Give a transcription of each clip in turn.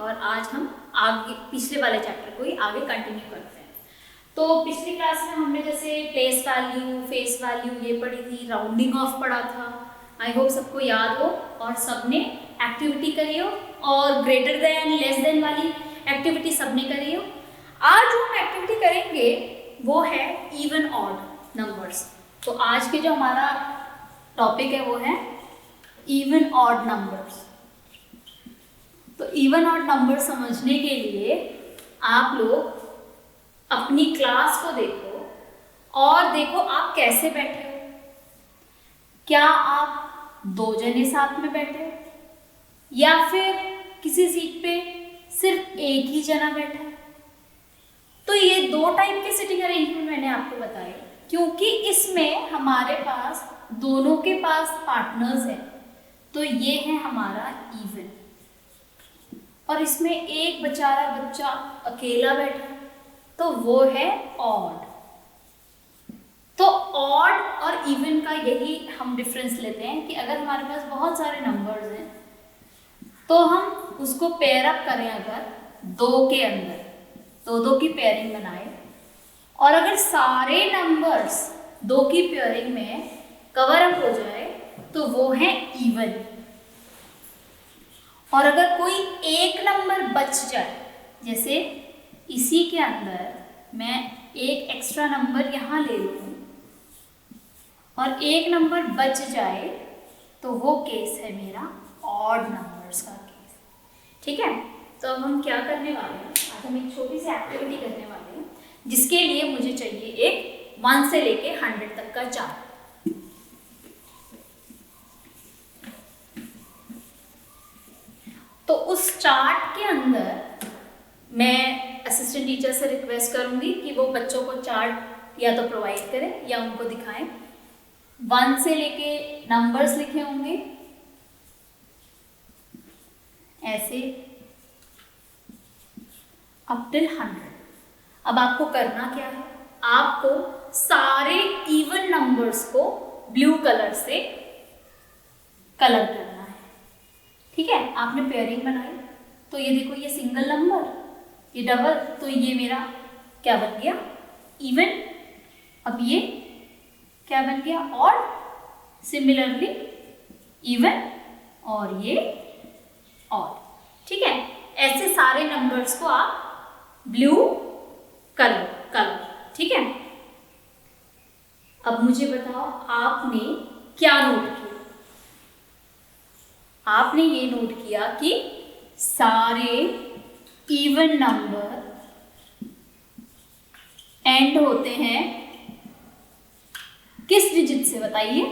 और आज हम आगे पिछले वाले चैप्टर को ही आगे कंटिन्यू करते हैं। तो पिछली क्लास में हमने जैसे प्लेस वैल्यू, फेस वैल्यू ये पढ़ी थी, राउंडिंग ऑफ पढ़ा था। आई होप सबको याद हो और सबने एक्टिविटी करी हो और ग्रेटर देन लेस देन वाली एक्टिविटी सबने करी हो। आज जो हम एक्टिविटी करेंगे वो है इवन ऑड नंबर्स। तो आज के जो हमारा टॉपिक है वो है इवन ऑड नंबर्स। तो इवन ऑड नंबर समझने के लिए आप लोग अपनी क्लास को देखो और देखो आप कैसे बैठे हो। क्या आप दो जने साथ में बैठे हो या फिर किसी सीट पे सिर्फ एक ही जना बैठा है? तो ये दो टाइप के सिटिंग अरेंजमेंट मैंने आपको बताए क्योंकि इसमें हमारे पास दोनों के पास पार्टनर्स हैं। तो ये है हमारा इवन और इसमें एक बेचारा बच्चा अकेला बैठा है तो वो है ऑड। तो ऑड और इवन का यही हम डिफरेंस लेते हैं कि अगर हमारे पास बहुत सारे नंबर्स हैं तो हम उसको पेयर अप करें, अगर दो के अंदर दो दो की पेयरिंग बनाए और अगर सारे नंबर्स दो की पेयरिंग में कवर अप हो जाए तो वो है इवन। और अगर कोई एक नंबर बच जाए, जैसे इसी के अंदर मैं एक एक्स्ट्रा नंबर यहाँ ले लूँ और एक नंबर बच जाए तो वो केस है मेरा ऑड नंबर्स का केस। ठीक है, तो अब हम क्या करने वाले हैं, आज हम एक छोटी सी एक्टिविटी करने वाले हैं जिसके लिए मुझे चाहिए एक 1 से लेके 100 तक का चार्ट। तो उस चार्ट के अंदर मैं असिस्टेंट टीचर से रिक्वेस्ट करूंगी कि वो बच्चों को चार्ट या तो प्रोवाइड करें या उनको दिखाएं। 1 से लेके नंबर्स लिखे होंगे ऐसे अप टिल 100। अब आपको करना क्या है, आपको सारे इवन नंबर्स को ब्लू कलर से कलर करना है। ठीक है, आपने पेयरिंग बनाई तो ये देखो, ये सिंगल नंबर, ये डबल, तो ये मेरा क्या बन गया, इवन। अब ये क्या बन गया, ऑड। सिमिलरली इवन और ये ऑड। ठीक है, ऐसे सारे नंबर्स को आप ब्लू कलर। ठीक है, अब मुझे बताओ आपने क्या नोट किया। आपने ये नोट किया कि सारे इवन नंबर एंड होते हैं किस डिजिट से, बताइए।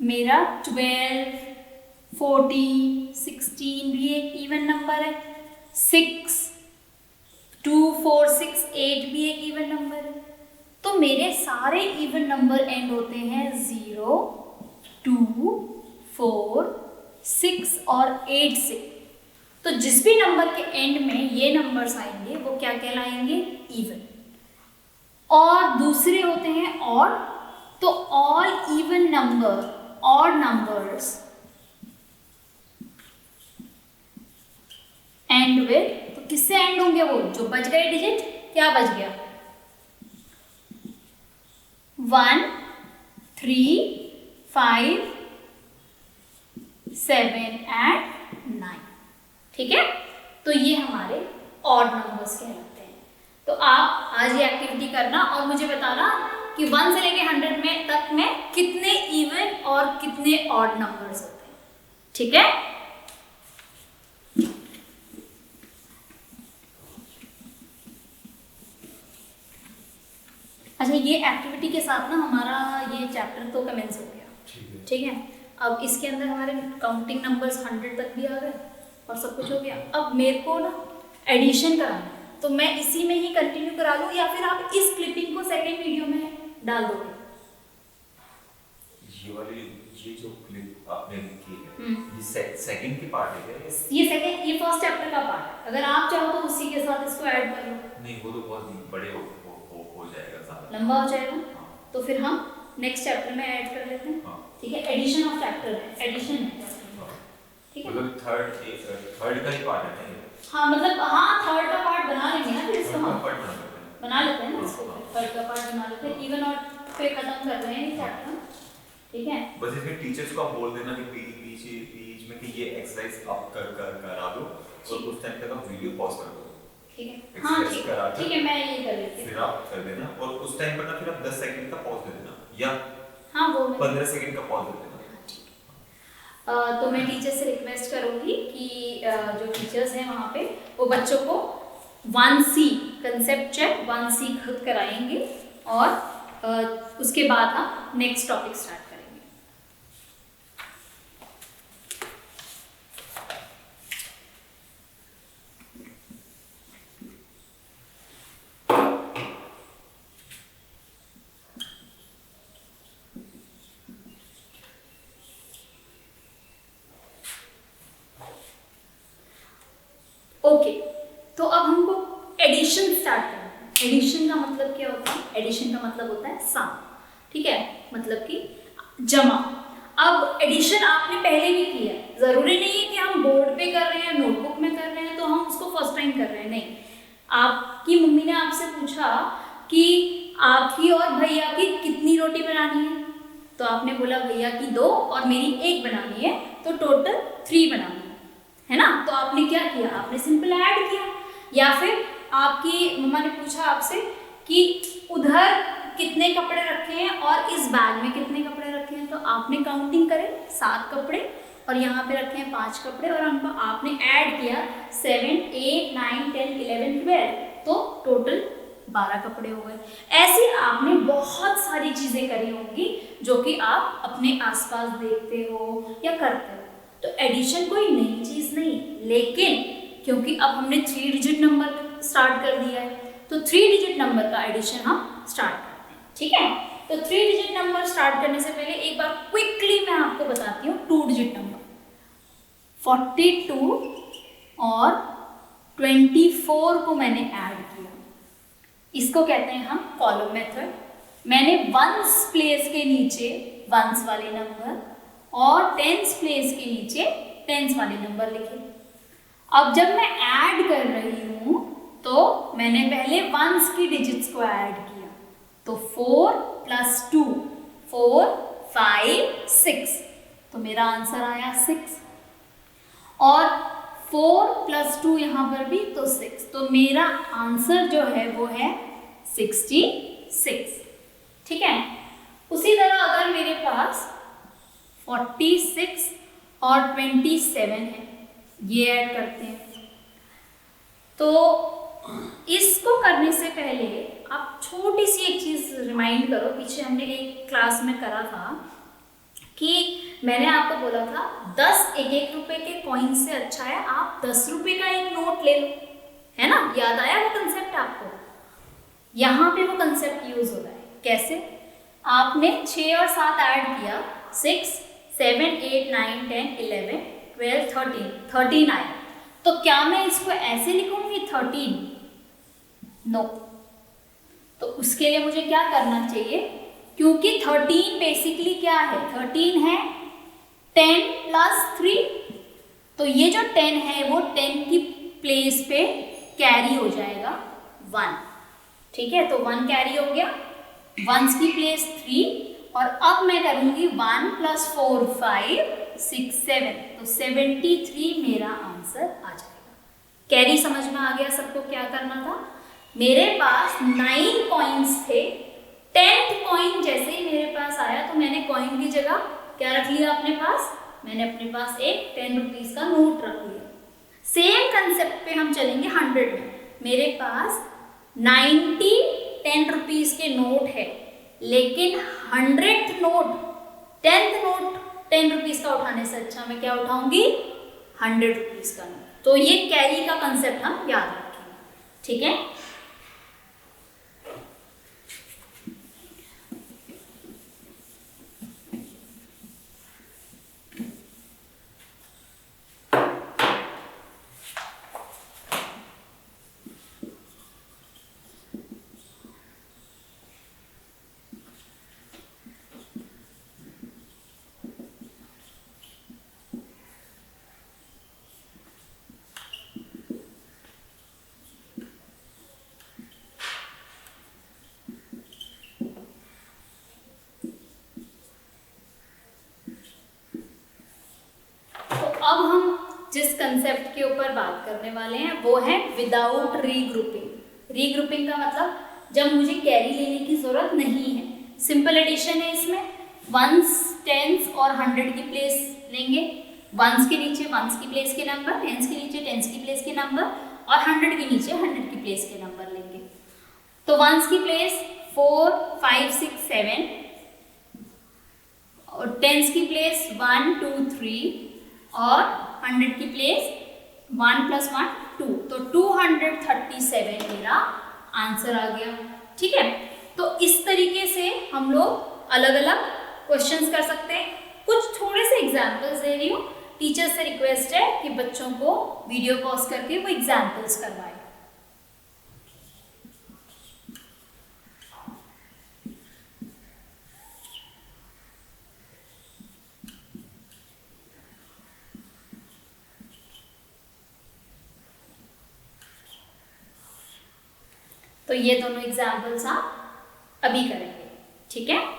मेरा 12, 14, 16 भी एक इवन नंबर है, 6, 2, 4, 6, 8 भी एक इवन नंबर है। तो मेरे सारे इवन नंबर एंड होते हैं 0, 2, 4, 6 और 8 से। तो जिस भी नंबर के एंड में ये नंबर्स आएंगे वो क्या कहलाएंगे, इवन। और दूसरे होते हैं ऑड। तो all even number, odd numbers and with, तो किससे एंड होंगे, वो जो बच गए डिजिट, क्या बच गया, 1, 3, 5, 7 and 9। ठीक है, तो ये हमारे ऑड नंबर्स कहलाते हैं। तो आप आज ये एक्टिविटी करना और मुझे बताना कि 1 से लेके 100 में तक में कितने इवन और कितने ऑड नंबर्स होते हैं। ठीक है, अच्छा, ये एक्टिविटी के साथ ना हमारा ये चैप्टर तो कमेंस हो गया। ठीक है, अब इसके अंदर हमारे काउंटिंग नंबर्स 100 तक भी आ गए और सब कुछ हो गया। अब मेरे को ना एडिशन कराना है, तो मैं इसी में ही कंटिन्यू करा लूँ या फिर आप इस क्लिपिंग को सेकेंड वीडियो में डाल दोगे। ये जो क्लिप आपने की है, ये सेकंड की पार्ट है क्या? ये फर्स्ट चैप्टर का पार्ट है। अगर आप चाहो तो उसी के साथ इसको ऐड कर लो। नहीं, वो तो बहुत बड़े हो जाएगा, ज़्यादा लंबा हो जाएगा। हाँ। तो फिर हम नेक्स्ट चैप्टर में ऐड कर लेते हैं। हाँ। ठीक है, एडिशन ऑफ चैप्टर है, एडिशन है। हाँ। ठीक है। मतलब थर्ड का ही पार्ट है ना ये? हाँ मतलब हाँ थर्ड का पार्ट बना लेंगे ना फिर इसको थर्ड का हम पार्ट बना लेते हैं। बना लेते हैं ना इसको, हाँ। थर्ड का पार्ट बना लेते हैं, इवन और पे खत्म कर रहे हैं ये चैप्टर, ठीक है। बस इसमें टीचर्स को आप बोल देना कि बीच में कि ये एक्सरसाइज आप करा दो और उस टाइम तक आप वीडियो पॉज कर दो। ठीक है हाँ एक्सरसाइज करा के ठीक है, मैं ये कर लेती फिर हूँ। आप कर देना और उस टाइम पर ना फिर आप 10 सेकंड का पॉज दे देना या हाँ वो मैं 15 सेकंड का पॉज दे देना। हाँ, ठीक है। तो मैं टीचर से रिक्वेस्ट करूँगी कि जो टीचर्स हैं वहाँ पे वो बच्चों को 1C कंसेप्ट चेक 1C खुद कराएंगे और उसके बाद हम नेक्स्ट टॉपिक स्टार्ट करेंगे। ओके तो अब हमको एडिशन स्टार्ट करना है। एडिशन का मतलब क्या होता है? एडिशन का मतलब होता है सम, ठीक है, मतलब कि जमा। अब एडिशन आपने पहले भी किया है, जरूरी नहीं है कि हम बोर्ड पे कर रहे हैं नोटबुक में कर रहे हैं तो हम उसको फर्स्ट टाइम कर रहे हैं, नहीं। आपकी मम्मी ने आपसे पूछा कि आपकी और भैया की कितनी रोटी बनानी है, तो आपने बोला भैया की 2 और मेरी 1 बनानी है, तो टोटल 3 बनानी है ना। तो आपने क्या किया? आपने सिंपल ऐड किया। या फिर आपकी मम्मा ने पूछा आपसे कि उधर कितने कपड़े रखे हैं और इस बैग में कितने कपड़े रखे हैं, तो आपने काउंटिंग करे 7 कपड़े और यहाँ पे रखे हैं 5 कपड़े और उनको आपने ऐड किया 7, 8, 9, 10, 11, 12, तो टोटल 12 कपड़े हो गए। ऐसे आपने बहुत सारी चीजें करी होंगी जो कि आप अपने आसपास देखते हो या करते हो। तो एडिशन कोई नई चीज नहीं, लेकिन क्योंकि अब हमने 3 डिजिट नंबर स्टार्ट कर दिया है तो 3 डिजिट नंबर का एडिशन हम स्टार्ट करते हैं, ठीक है। तो 3 डिजिट नंबर स्टार्ट करने से पहले एक बार क्विकली मैं आपको बताती हूँ 2 डिजिट नंबर। 42 और 24 को मैंने ऐड किया, इसको कहते हैं हम कॉलम मेथड। मैंने वंस प्लेस के नीचे वंस वाले नंबर और टेंस प्लेस के नीचे टेंस वाले नंबर लिखे। अब जब मैं ऐड कर रही हूं तो मैंने पहले वंस की डिजिट्स को ऐड किया, तो 4 + 2 4, 5, 6, तो मेरा आंसर आया 6 और 4 + 2 यहाँ पर भी तो 6, तो मेरा आंसर जो है वो है 66, ठीक है। उसी तरह अगर मेरे पास 46 और 27 है, ये ऐड करते हैं। तो इसको करने से पहले आप छोटी सी एक चीज रिमाइंड करो, पीछे हमने एक क्लास में करा था कि मैंने आपको बोला था 10 एक रुपए के कॉइन से अच्छा है आप 10 रुपए का एक नोट ले लो, है ना। याद आया वो कंसेप्ट आपको? यहाँ पे वो कंसेप्ट यूज हो रहा है। कैसे? आपने 6 और 7 ऐड किया, 6, 7, 8, 9, 10, 11, 12, 13 आया, तो क्या मैं इसको ऐसे लिखूंगी 13? नो। तो उसके लिए मुझे क्या करना चाहिए, क्योंकि 13 बेसिकली क्या है, 13 है 10 + 3, तो ये जो 10 है वो 10 की प्लेस पे कैरी हो जाएगा 1, ठीक है। तो 1 कैरी हो गया, 1s की प्लेस 3 और अब मैं करूंगी 1 + 4, 5, 6, 7, तो 73 मेरा आंसर आ जाएगा। कैरी समझ में आ गया सबको क्या करना था? मेरे पास 9 कॉइन्स थे, 10th कॉइन जैसे ही मेरे पास आया तो मैंने कॉइन की जगह क्या रख लिया अपने पास? मैंने अपने पास एक 10 रुपीज का नोट रख लिया। सेम कंसेप्ट पे हम चलेंगे 100 में। मेरे पास 90 10 रुपीज के नोट है, लेकिन 100th note 10th note 10 rupees का उठाने से अच्छा मैं क्या उठाऊंगी? 100 रुपीज का नोट। तो ये कैरी का कंसेप्ट हम याद रखेंगे, ठीक है। जिस कंसेप्ट के ऊपर बात करने वाले हैं वो है विदाउट रीग्रुपिंग। रीग्रुपिंग का मतलब जब मुझे कैरी लेने की जरूरत नहीं है। सिंपल एडिशन है, इसमें वंस, टेंस और 100 की प्लेस लेंगे। वंस के नीचे वंस की प्लेस के नंबर, टेंस के नीचे टेंस की प्लेस के नंबर और 100 के नीचे 100 की प्लेस के नंबर लेंगे। तो वंस की प्लेस 4, 5, 6, 7 और टेंस की प्लेस 1, 2, 3 और 100 की प्लेस 1 + 1 2। तो 237 मेरा आंसर आ गया। ठीक है, तो इस तरीके से हम लोग अलग अलग क्वेश्चंस कर सकते हैं। कुछ थोड़े से एग्जाम्पल्स दे रही हूँ। टीचर से रिक्वेस्ट है कि बच्चों को वीडियो पॉज करके वो एग्जाम्पल्स करवाएं। तो ये दोनों एग्जाम्पल्स आप अभी करेंगे। ठीक है,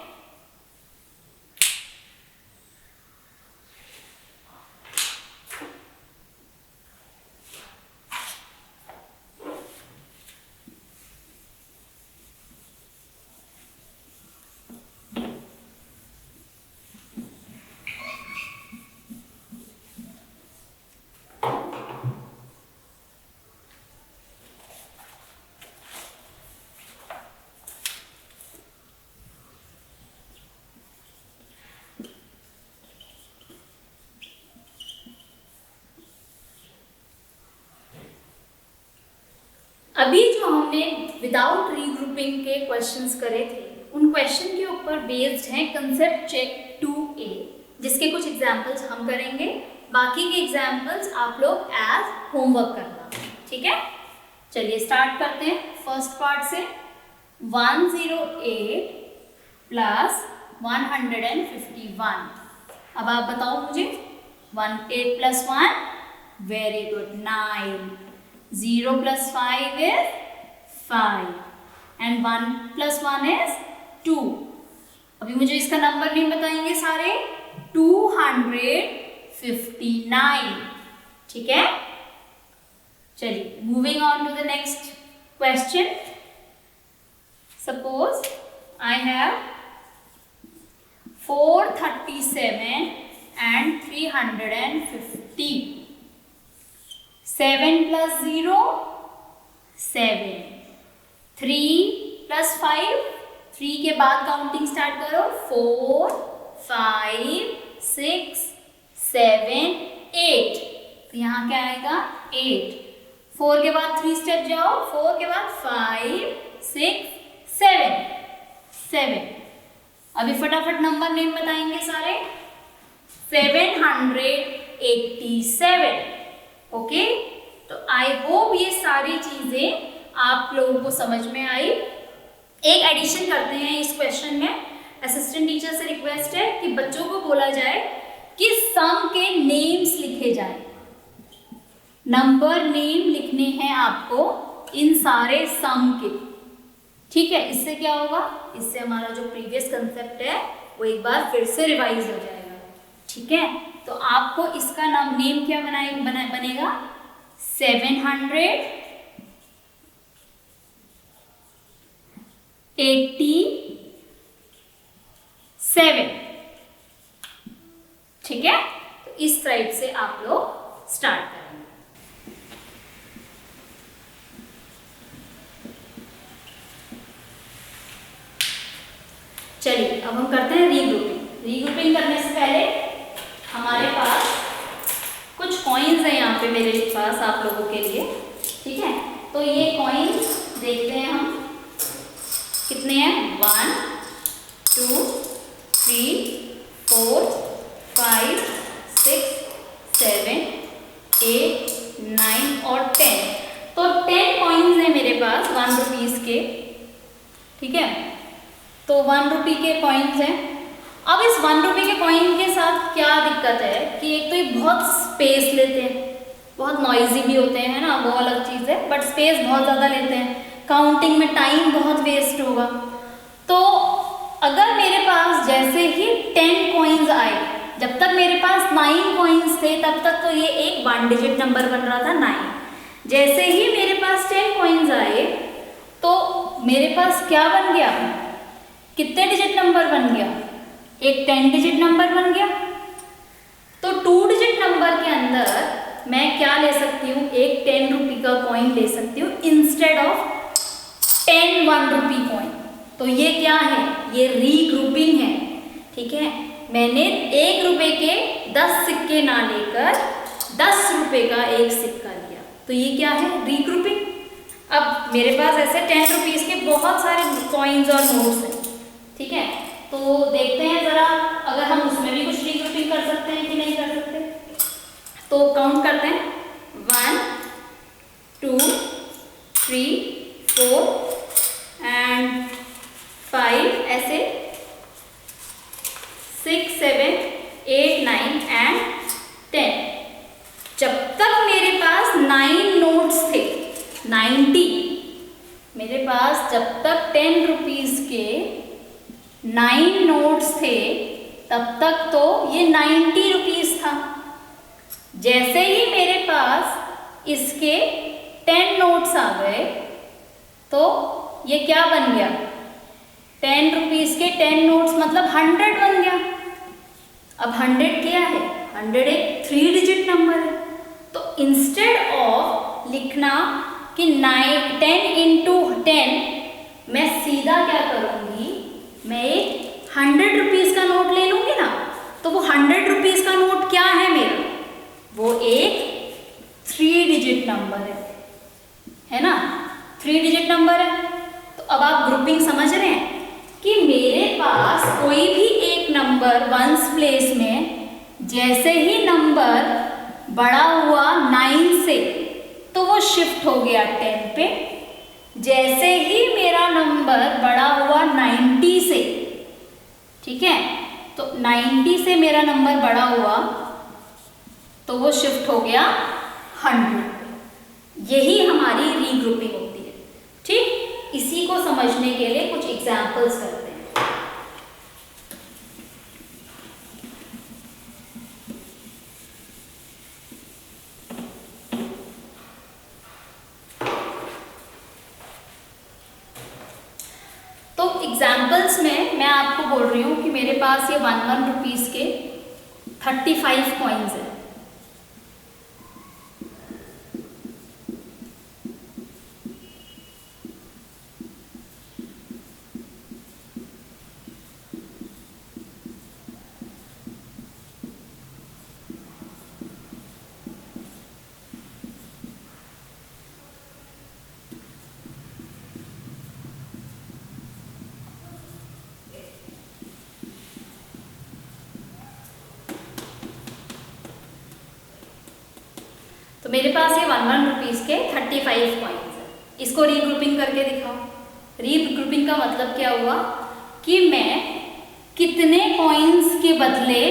अभी जो हमने विदाउट रीग्रुपिंग के क्वेश्चंस करे थे उन क्वेश्चन के ऊपर बेस्ड है कंसेप्ट चेक 2A, जिसके कुछ एग्जाम्पल्स हम करेंगे। बाकी के एग्जाम्पल्स आप लोग एज होमवर्क करना। ठीक है, चलिए स्टार्ट करते हैं फर्स्ट पार्ट से। 108 + 151। अब आप बताओ मुझे, 18 + 1, very good, 9। 0 + 5 is 5 and 1 + 1 is 2। अभी मुझे इसका नंबर नहीं बताएंगे सारे। 259। ठीक है, चलिए moving on to the next question. Suppose I have 437 and 350। 7 + 0 7। 3 + 5, 3 के बाद काउंटिंग स्टार्ट करो। 4, 5, 6, 7, 8। तो यहाँ क्या आएगा? 8। 4 के बाद 3 स्टेप जाओ। 4 के बाद 5, 6, 7। अभी फटाफट नंबर नेम बताएंगे सारे। 787। ओके, तो आई होप ये सारी चीजें आप लोगों को समझ में आई। एक एडिशन करते हैं इस क्वेश्चन में। असिस्टेंट टीचर से रिक्वेस्ट है कि बच्चों को बोला जाए कि सम के नेम्स लिखे जाए। नंबर नेम लिखने हैं आपको इन सारे सम के। ठीक है, इससे क्या होगा? इससे हमारा जो प्रीवियस कंसेप्ट है वो एक बार फिर से रिवाइज हो जाएगा। ठीक है, तो आपको इसका नेम क्या बनेगा? 787। ठीक है, तो इस टाइप से आप लोग स्टार्ट करेंगे। चलिए अब हम करते हैं रीग्रुपिंग। रीग्रुपिंग करने से पहले हमारे पास कुछ कॉइन्स हैं यहाँ पे मेरे पास आप लोगों के लिए। ठीक है, तो ये कॉइन्स देखते हैं हम कितने हैं। 1, 2, 3, 4, 5, 6, 7, 8, 9 और 10। तो 10 कॉइन्स हैं मेरे पास 1 रुपीज़ के। ठीक है, तो 1 रुपये के कॉइन्स हैं। अब इस 1 रुपये के कॉइन के साथ क्या दिक्कत है कि एक तो ये बहुत स्पेस लेते हैं, बहुत नॉइजी भी होते हैं ना, वो अलग चीज़ है, बट स्पेस बहुत ज़्यादा लेते हैं। काउंटिंग में टाइम बहुत वेस्ट होगा। तो अगर मेरे पास जैसे ही 10 कॉइन्स आए, जब तक मेरे पास 9 कॉइन्स थे तब तक तो ये एक 1 डिजिट नंबर बन रहा था 9। जैसे ही मेरे पास 10 कॉइन्स आए तो मेरे पास क्या बन गया, कितने डिजिट नंबर बन गया, एक 10 डिजिट नंबर बन गया। तो 2 डिजिट नंबर के अंदर मैं क्या ले सकती हूँ, एक 10 रुपी का कॉइन ले सकती हूँ इंस्टेड ऑफ 10 1 रुपी कॉइन। तो ये क्या है, ये रीग्रुपिंग है। ठीक है, मैंने 1 रुपए के 10 सिक्के ना लेकर 10 रुपए का एक सिक्का लिया, तो ये क्या है, रीग्रुपिंग। अब मेरे पास ऐसे 10 रुपीज़ के बहुत सारे कॉइन्स और नोट्स हैं। ठीक है, तो देखते हैं ज़रा अगर हम उसमें भी कुछ रीग्रुपिंग कर सकते हैं कि नहीं कर सकते। तो काउंट करते हैं, 1 2 3 4 एंड 5, ऐसे 6 7 8 9 एंड 10। जब तक मेरे पास 9 नोट्स थे, 90, मेरे पास जब तक 10 रुपीज़ के 9 नोट्स थे तब तक तो ये 90 रुपीज़ था। जैसे ही मेरे पास इसके 10 नोट्स आ गए तो ये क्या बन गया, 10 रुपीज़ के 10 नोट्स मतलब 100 बन गया। अब 100 क्या है, 100 एक 3 डिजिट नंबर है। तो इंस्टेड ऑफ लिखना कि 10 इंटू 10, मैं सीधा क्या करूँगी, मैं एक 100 रुपीज़ का नोट ले लूँगी ना। तो वो 100 रुपीज़ का नोट क्या है मेरा, वो एक 3 डिजिट नंबर है ना, 3 डिजिट नंबर है। तो अब आप ग्रुपिंग समझ रहे हैं कि मेरे पास कोई भी एक नंबर वंस प्लेस में जैसे ही नंबर बड़ा हुआ 9 से तो वो शिफ्ट हो गया 10 पे। जैसे ही मेरा नंबर बड़ा हुआ 90 से, ठीक है, तो 90 से मेरा नंबर बड़ा हुआ तो वो शिफ्ट हो गया 100। यही हमारी रीग्रुपिंग होती है। ठीक, इसी को समझने के लिए कुछ एग्जाम्पल्स करते हैं। तो एग्जाम्पल्स में मैं आपको बोल रही हूँ कि मेरे पास ये 1 रुपीज़ के 35 कॉइन्स हैं। तो मेरे पास ये 1 रुपीज़ के 35 कॉइन्स है। इसको रीग्रुपिंग करके दिखाओ। रीग्रुपिंग का मतलब क्या हुआ कि मैं कितने कॉइन्स के बदले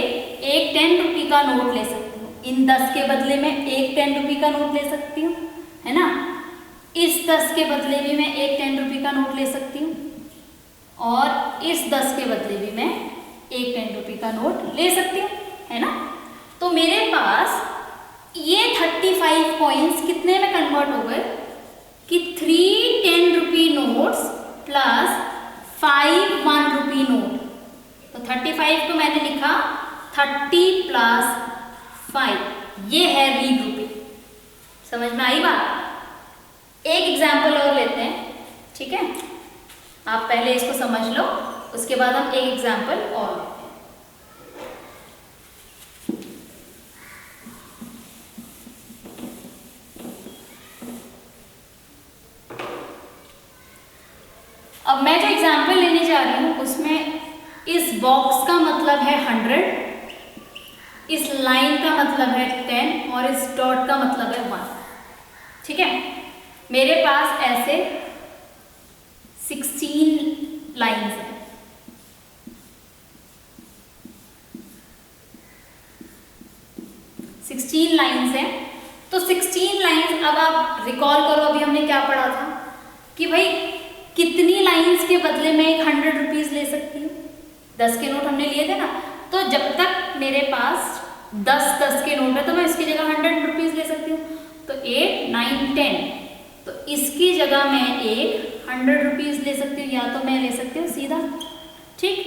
एक 10 रुपये का नोट ले सकती हूँ। इन 10 के बदले मैं एक 10 रुपये का नोट ले सकती हूँ, है ना। इस 10 के बदले भी मैं एक 10 रुपये का नोट ले सकती हूँ और इस 10 के बदले भी मैं एक 10 रुपये का नोट ले सकती हूँ, है ना। तो मेरे पास ये 35 कॉइन्स कितने में कन्वर्ट हो गए कि 3 10 रुपी नोट्स प्लस 5 1 रुपी नोट। तो 35 को मैंने लिखा 30 प्लस 5, ये है रीग्रुपिंग। समझ में आई बात। एक एग्जाम्पल और लेते हैं, ठीक है। आप पहले इसको समझ लो, उसके बाद हम एक एग्जाम्पल और लेते हैं। अब मैं जो एग्जाम्पल लेने जा रही हूँ उसमें इस बॉक्स का मतलब है 100, इस लाइन का मतलब है 10 और इस डॉट का मतलब है 1। ठीक है, मेरे पास ऐसे 16 लाइन्स हैं। तो 16 लाइन्स, अब आप रिकॉल करो अभी हमने क्या पढ़ा था कि भाई कितनी लाइन्स के बदले में एक 100 रुपीज़ ले सकती हूँ। 10 के नोट हमने लिए थे ना, तो जब तक मेरे पास 10 के नोट है तो मैं इसकी जगह 100 रुपीज़ ले सकती हूँ। तो 8, 9, 10, तो इसकी जगह मैं एक 100 रुपीज़ ले सकती हूँ, या तो मैं ले सकती हूँ सीधा, ठीक।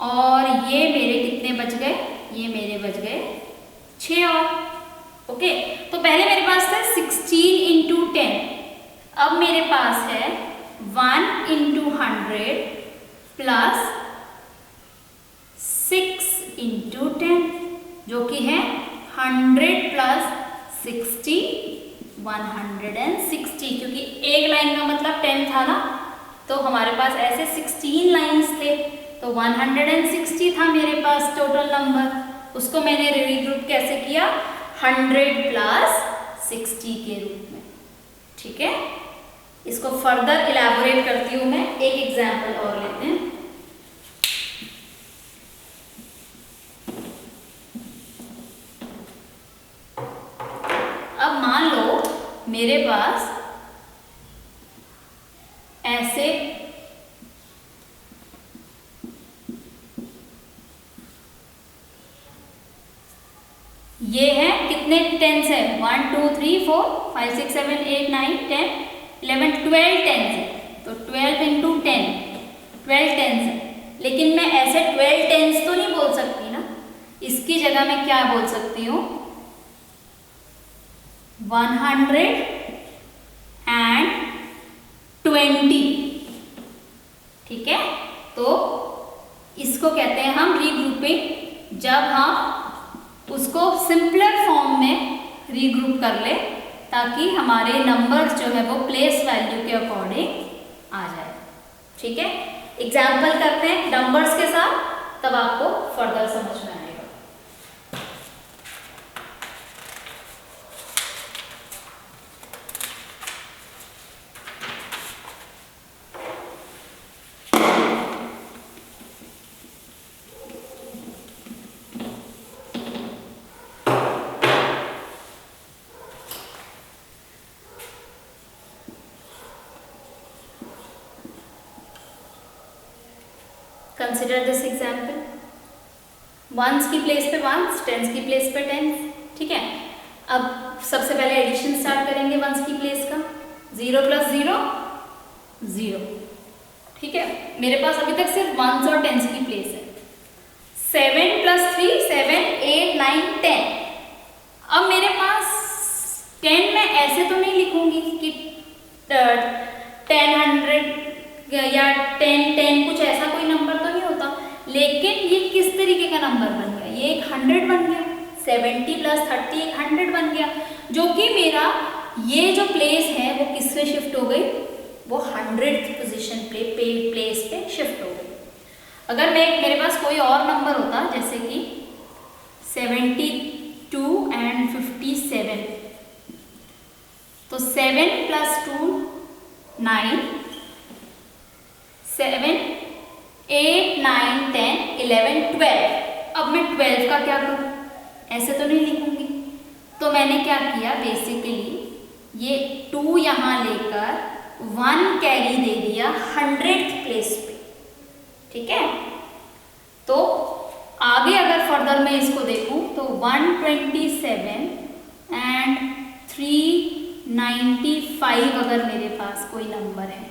और ये मेरे कितने बच गए, ये मेरे बच गए 6 और। ओके, तो पहले मेरे पास था 16 इंटू 10, अब मेरे पास है 1 इंटू 100 प्लस 6 इंटू 10, जो कि है 100 प्लस 60, 160, क्योंकि एक लाइन का मतलब 10 था ना, तो हमारे पास ऐसे 16 लाइंस थे, तो 160 था मेरे पास टोटल नंबर। उसको मैंने रीग्रुप कैसे किया, 100 प्लस 60 के रूप में, ठीक है। इसको फर्दर इलैबोरेट करती हूँ मैं, एक एग्जाम्पल और लेते हैं। अब मान लो मेरे पास ऐसे ये है कितने टेंस है, 1 2 3 4 5 6 7 8 9 10 11 12 टेंस है, तो 12 इंटू 10 12 टेंस है। लेकिन मैं ऐसे 12 टेंस तो नहीं बोल सकती ना, इसकी जगह मैं क्या बोल सकती हूँ, 120, ठीक है। तो इसको कहते हैं हम रीग्रुपिंग, जब हम उसको सिंपलर फॉर्म में रीग्रुप कर ले, ताकि हमारे नंबर्स जो है वो प्लेस वैल्यू के अकॉर्डिंग आ जाए, ठीक है। एग्जाम्पल करते हैं नंबर्स के साथ, तब आपको फर्दर समझ में आएगा। कंसिडर दिस एग्जाम्पल, वंस की प्लेस पे वंस, टेंस की प्लेस पे टेंस, ठीक है। अब सबसे पहले एडिशन स्टार्ट करेंगे वंस की प्लेस का, 0 प्लस 0 0, ठीक है। मेरे पास अभी तक सिर्फ वंस और टेंस की प्लेस है। 7 प्लस 3 7 8 9 10। अब मेरे पास 10 मैं ऐसे तो नहीं लिखूंगी कि 10 100 या 10 10, कुछ ऐसा कोई नंबर तो नहीं होता, लेकिन ये किस तरीके का नंबर बन गया, ये एक 100 बन गया। 70 प्लस 30 एक 100 बन गया, जो कि मेरा ये जो प्लेस है वो किस पे शिफ्ट हो गई, वो 100th पोजीशन प्लेस पे शिफ्ट हो गई। अगर मेरे पास कोई और नंबर होता, जैसे कि 72 एंड 57, तो 7 प्लस 2 9, 7 8 9 10 11 12। अब मैं 12 का क्या करूँ, ऐसे तो नहीं लिखूंगी, तो मैंने क्या किया, बेसिकली ये 2 यहाँ लेकर 1 कैरी दे दिया 100th प्लेस पे, ठीक है। तो आगे अगर फर्दर मैं इसको देखूं तो 127 एंड 395 अगर मेरे पास कोई नंबर है,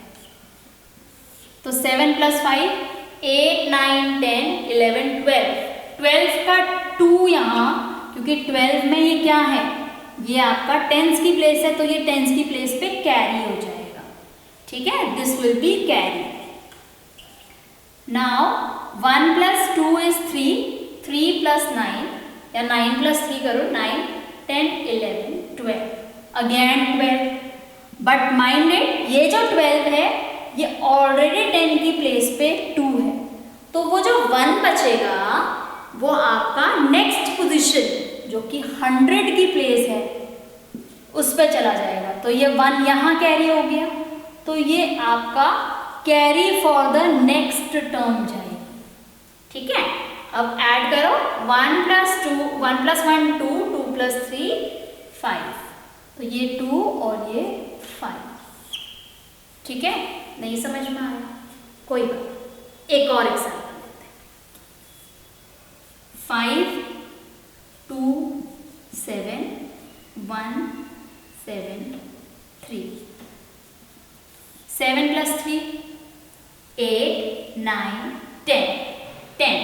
तो 7 प्लस 5 8 9 10 11 12, 12 का 2 यहाँ, क्योंकि 12 में ये क्या है, ये आपका टेंस की प्लेस है, तो ये टेंस की प्लेस पे कैरी हो जाएगा, ठीक है। This will be carry. Now 1 plus 2 is 3, 3 plus 9 या 9 प्लस 3 करो, 9 10 11 12, अगेन 12, बट माइंड इट, ये जो 12 है ये ऑलरेडी 10 की प्लेस पे 2 है, तो वो जो 1 बचेगा वो आपका नेक्स्ट पोजीशन जो कि 100 की प्लेस है उस पे चला जाएगा, तो ये 1 यहाँ कैरी हो गया, तो ये आपका carry for the next term जाएगा, ठीक है। अब ऐड करो, 1 प्लस 2 1 प्लस 1 2 2 प्लस 3 5, तो ये 2 और ये 5, ठीक है। नहीं समझ में आया, कोई बात, एक और एग्जाम्पल लेते हैं। 5 2 7 1 7 3 7 + 3 8 9 10 10।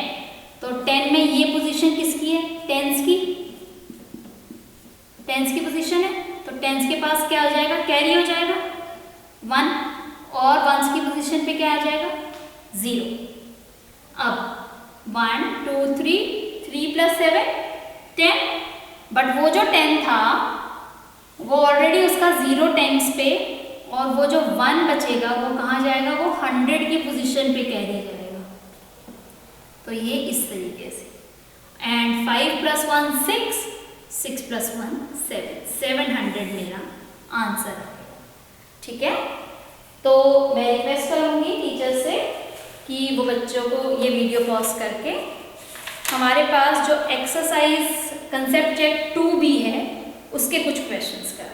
तो 10 में ये पोजीशन किसकी है? टेंस की, टेंस की पोजीशन है। तो टेंस के पास क्या आ जाएगा? कैरी हो जाएगा 1, और वंस की पोजीशन पे क्या आ जाएगा? 0। अब 1 2 3 3 + 7 10, बट वो जो 10 था वो ऑलरेडी उसका 0 टेंस पे, और वो जो 1 बचेगा वो कहाँ जाएगा? वो 100 की पोजीशन पे कैरी जाएगा। तो ये इस तरीके से। एंड 5 + 1 6, 6 + 1 7, 700 मेरा आंसर है। ठीक है, तो मैं रिक्वेस्ट करूँगी टीचर से कि वो बच्चों को ये वीडियो पॉज करके हमारे पास जो एक्सरसाइज कंसेप्ट चेक 2 भी है उसके कुछ क्वेश्चंस करें।